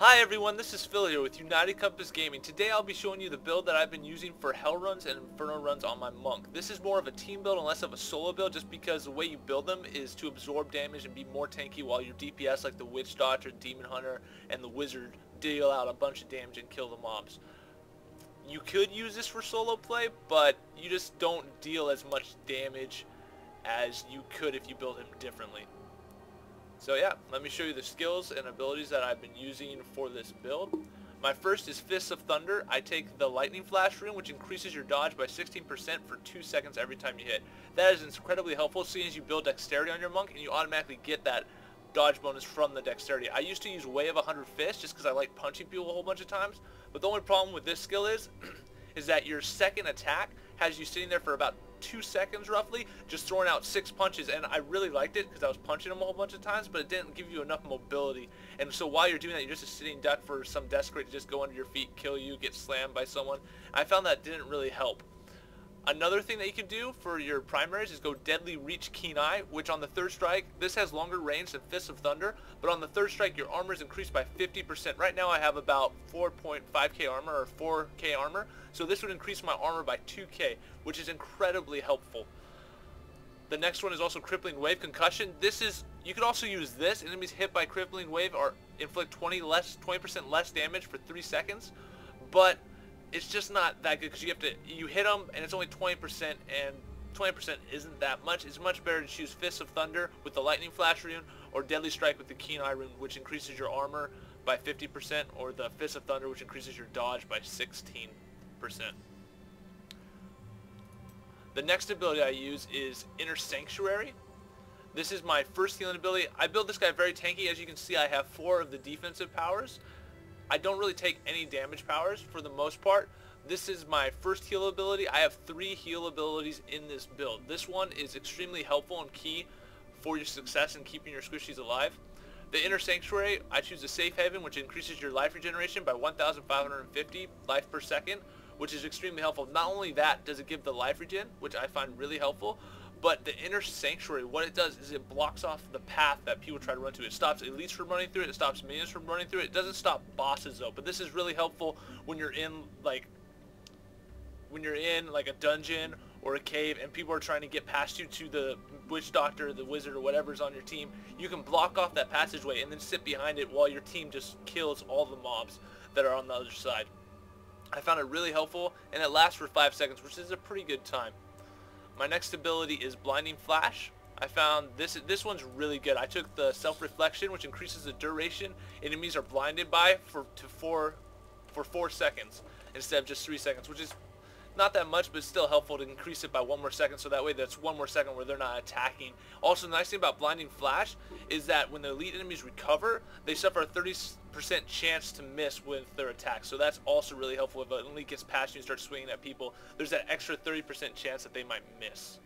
Hi everyone, this is Phil here with United Compass Gaming. Today I'll be showing you the build that I've been using for Hell runs and Inferno runs on my Monk. This is more of a team build and less of a solo build just because the way you build them is to absorb damage and be more tanky while your DPS like the Witch Doctor, Demon Hunter, and the Wizard deal out a bunch of damage and kill the mobs. You could use this for solo play, but you just don't deal as much damage as you could if you build him differently. So yeah, let me show you the skills and abilities that I've been using for this build. My first is Fists of Thunder. I take the Lightning Flash rune, which increases your dodge by 16% for 2 seconds every time you hit. That is incredibly helpful seeing as you build dexterity on your monk and you automatically get that dodge bonus from the dexterity. I used to use Way of 100 Fists just because I like punching people a whole bunch of times, but the only problem with this skill is that your second attack has you sitting there for about 2 seconds roughly, just throwing out 6 punches, and I really liked it because I was punching them a whole bunch of times, but it didn't give you enough mobility. And so while you're doing that, you're just a sitting duck for some desperate to just go under your feet, kill you, get slammed by someone. I found that didn't really help. Another thing that you can do for your primaries is go Deadly Reach Keen Eye, which on the third strike, this has longer range than Fists of Thunder, but on the third strike your armor is increased by 50%. Right now I have about 4.5k armor or 4k armor, so this would increase my armor by 2k, which is incredibly helpful. The next one is also Crippling Wave Concussion. You could also use this. Enemies hit by Crippling Wave or inflict 20% less damage for 3 seconds, but it's just not that good because you hit them and it's only 20%, and 20% isn't that much. It's much better to choose Fists of Thunder with the Lightning Flash rune or Deadly Strike with the Keen Eye rune, which increases your armor by 50%, or the Fists of Thunder, which increases your dodge by 16%. The next ability I use is Inner Sanctuary. This is my first healing ability. I build this guy very tanky. As you can see, I have 4 of the defensive powers. I don't really take any damage powers for the most part. This is my first heal ability. I have 3 heal abilities in this build. This one is extremely helpful and key for your success in keeping your squishies alive. The Inner Sanctuary, I choose a Safe Haven, which increases your life regeneration by 1,550 life per second, which is extremely helpful. Not only that does it give the life regen, which I find really helpful, but the Inner Sanctuary, what it does is it blocks off the path that people try to run to. It stops elites from running through it. It stops minions from running through it. It doesn't stop bosses though. But this is really helpful when you're in like a dungeon or a cave and people are trying to get past you to the Witch Doctor, the Wizard, or whatever's on your team. You can block off that passageway and then sit behind it while your team just kills all the mobs that are on the other side. I found it really helpful, and it lasts for 5 seconds, which is a pretty good time. My next ability is Blinding Flash. I found this one's really good. I took the Self-Reflection, which increases the duration enemies are blinded by for 4 seconds instead of just 3 seconds, which is not that much, but still helpful to increase it by 1 more second, so that way that's 1 more second where they're not attacking. Also, the nice thing about Blinding Flash is that when the elite enemies recover, they suffer a 30% chance to miss with their attack, so that's also really helpful. If an elite gets past you and starts swinging at people, there's that extra 30% chance that they might miss.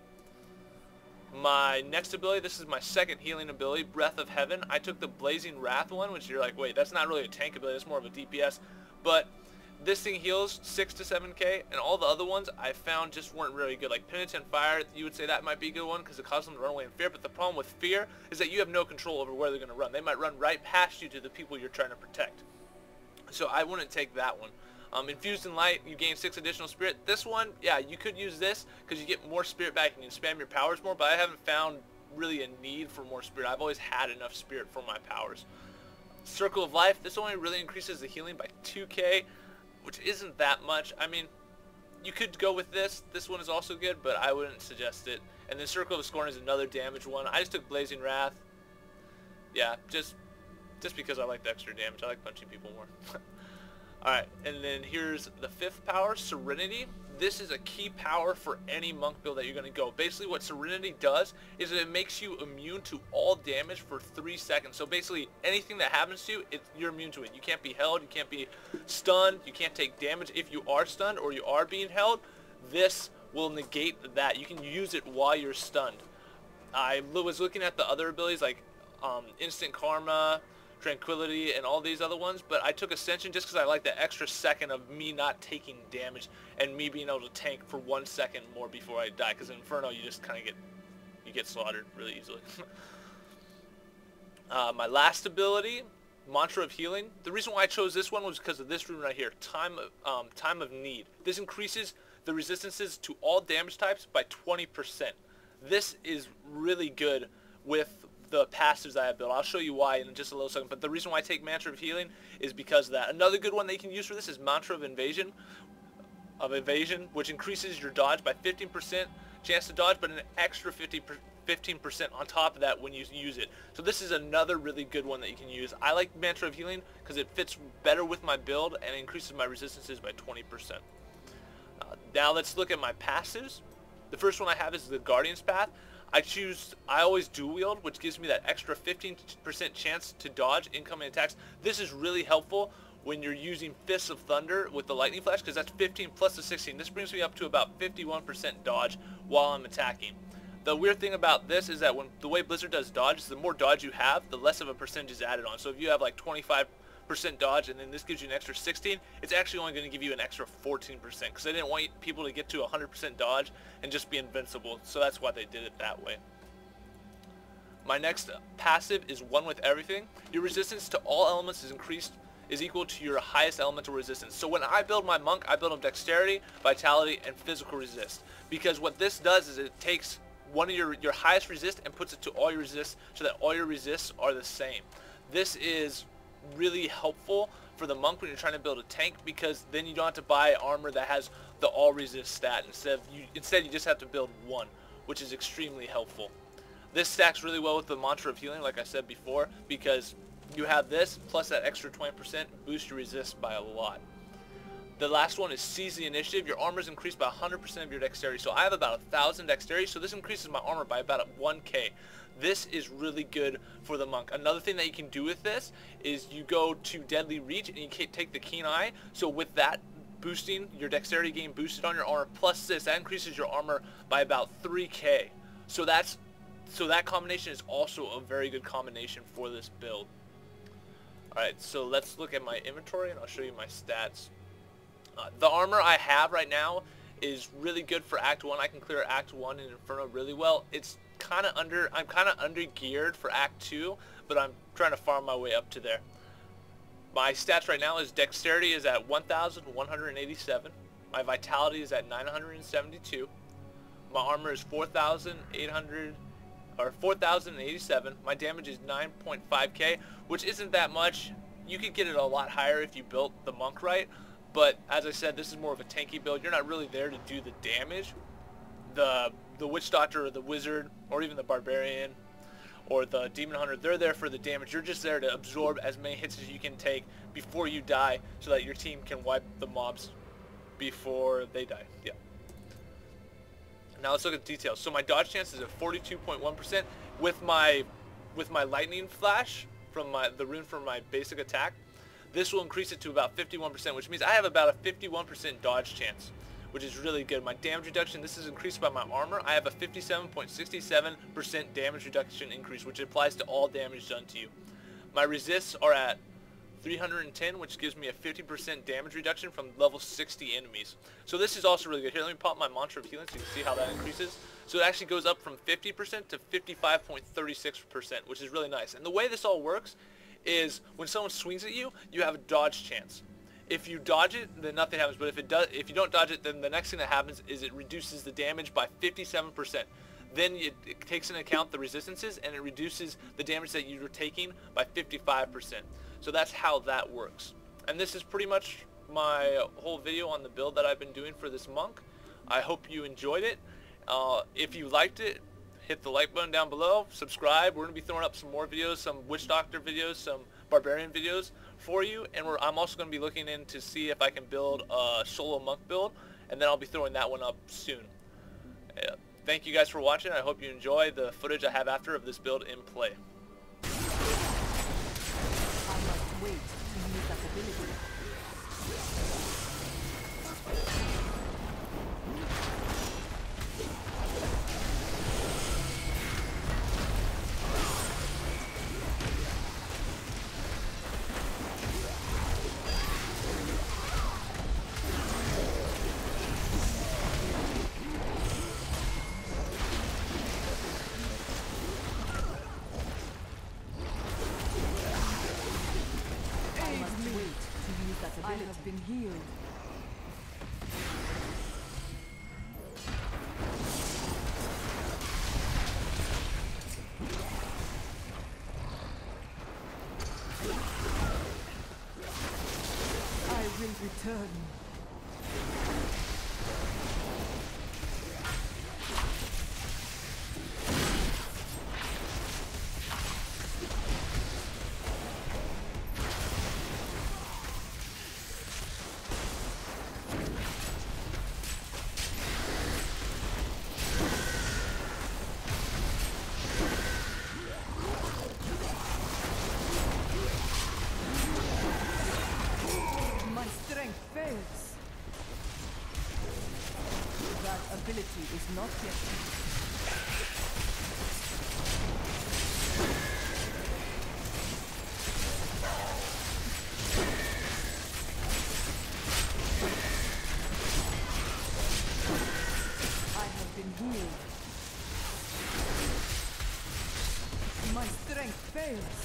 My next ability, this is my second healing ability, Breath of Heaven. I took the Blazing Wrath one, which you're like, wait, that's not really a tank ability, that's more of a DPS, but this thing heals 6 to 7k, and all the other ones I found just weren't really good. Like Penitent Fire, you would say that might be a good one because it causes them to run away in fear, but the problem with fear is that you have no control over where they're going to run. They might run right past you to the people you're trying to protect. So I wouldn't take that one. Infused in Light, you gain 6 additional spirit. This one, yeah, you could use this because you get more spirit back and you can spam your powers more, but I haven't found really a need for more spirit. I've always had enough spirit for my powers. Circle of Life, this only really increases the healing by 2k, which isn't that much. I mean, you could go with this. This one is also good, but I wouldn't suggest it. And then Circle of Scorn is another damage one. I just took Blazing Wrath. Yeah, just because I like the extra damage. I like punching people more. Alright, and then here's the 5th power, Serenity. This is a key power for any monk build that you're going to go. Basically what Serenity does is that it makes you immune to all damage for 3 seconds. So basically anything that happens to you, you're immune to it. You can't be held, you can't be stunned, you can't take damage. If you are stunned or you are being held, this will negate that. You can use it while you're stunned. I was looking at the other abilities like Instant Karma, Tranquility, and all these other ones, but I took Ascension just because I like the extra second of me not taking damage and me being able to tank for 1 second more before I die, because in Inferno you just kind of get slaughtered really easily. My last ability Mantra of Healing. The reason why I chose this one was because of this rune right here, Time of Need. This increases the resistances to all damage types by 20%. This is really good with the passives I have built. I'll show you why in just a little second, but the reason why I take Mantra of Healing is because of that. Another good one that you can use for this is Mantra of Evasion, which increases your dodge by 15% chance to dodge, but an extra 15% on top of that when you use it. So this is another really good one that you can use. I like Mantra of Healing because it fits better with my build and increases my resistances by 20%. Now let's look at my passives. The first one I have is the Guardian's Path. I always dual wield, which gives me that extra 15% chance to dodge incoming attacks. This is really helpful when you're using Fists of Thunder with the Lightning Flash, because that's 15 plus the 16. This brings me up to about 51% dodge while I'm attacking. The weird thing about this is that when the way Blizzard does dodge is the more dodge you have, the less of a percentage is added on. So if you have like 25% dodge and then this gives you an extra 16, it's actually only going to give you an extra 14%, because they didn't want people to get to 100% dodge and just be invincible. So that's why they did it that way. My next passive is One with Everything. Your resistance to all elements is equal to your highest elemental resistance. So when I build my monk, I build him dexterity, vitality, and physical resist. Because what this does is it takes one of your highest resist and puts it to all your resists, so that all your resists are the same. This is really helpful for the monk when you're trying to build a tank, because then you don't have to buy armor that has the all resist stat. Instead you just have to build one, which is extremely helpful. This stacks really well with the Mantra of Healing, like I said before, because you have this plus that extra 20% boost your resist by a lot. The last one is Seize the Initiative. Your armor is increased by 100% of your dexterity. So I have about 1,000 dexterity, so this increases my armor by about 1k. This is really good for the monk. Another thing that you can do with this is you go to Deadly Reach and you can take the Keen Eye. So with that boosting, your dexterity gain boosted on your armor, plus this, that increases your armor by about 3k. So that combination is also a very good combination for this build. Alright, so let's look at my inventory and I'll show you my stats. The armor I have right now is really good for Act 1. I can clear Act 1 in Inferno really well. I'm kind of under geared for Act 2, but I'm trying to farm my way up to there. My stats right now is Dexterity is at 1,187. My Vitality is at 972. My armor is 4,087. My damage is 9.5k, which isn't that much. You could get it a lot higher if you built the monk right, but as I said, this is more of a tanky build. You're not really there to do the damage. The Witch Doctor or the Wizard or even the Barbarian or the Demon Hunter, they're there for the damage. You're just there to absorb as many hits as you can take before you die, so that your team can wipe the mobs before they die. Yeah. Now let's look at the details. So my dodge chance is at 42.1% with my lightning flash from the rune from my basic attack. This will increase it to about 51%, which means I have about a 51% dodge chance, which is really good. My damage reduction, this is increased by my armor. I have a 57.67% damage reduction increase, which applies to all damage done to you. My resists are at 310, which gives me a 50% damage reduction from level 60 enemies. So this is also really good. Here, let me pop my Mantra of Healing so you can see how that increases. So it actually goes up from 50% to 55.36%, which is really nice. And the way this all works is when someone swings at you, you have a dodge chance. If you dodge it, then nothing happens. But if you don't dodge it, then the next thing that happens is it reduces the damage by 57%. Then it takes into account the resistances, and it reduces the damage that you're taking by 55%. So that's how that works. And this is pretty much my whole video on the build that I've been doing for this monk. I hope you enjoyed it. If you liked it, hit the like button down below, subscribe. We're going to be throwing up some more videos, some Witch Doctor videos, some Barbarian videos for you, and I'm also going to be looking in to see if I can build a solo monk build, and then I'll be throwing that one up soon. Thank you guys for watching. I hope you enjoy the footage I have after of this build in play. I must wait to use that ability. ability. I have been healed. I will return. Fails. That ability is not yet. I have been healed. My strength fails.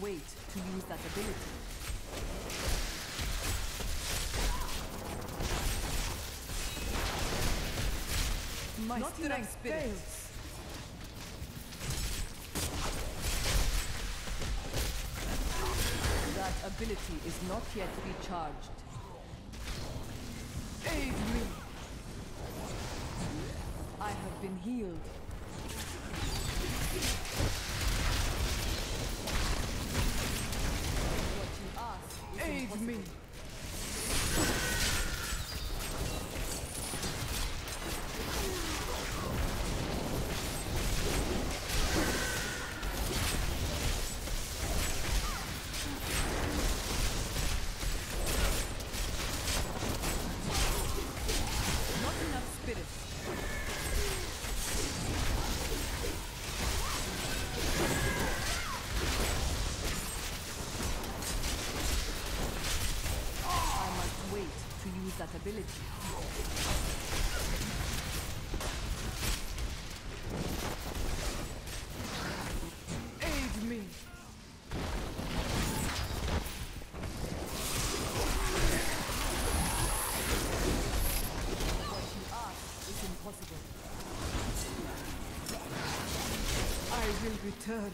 Wait to use that ability. My not strength fails. That ability is not yet recharged. Aid me. I have been healed. Aid me! Not enough spirit. To use that ability. Aid me. What you ask is impossible. I will return.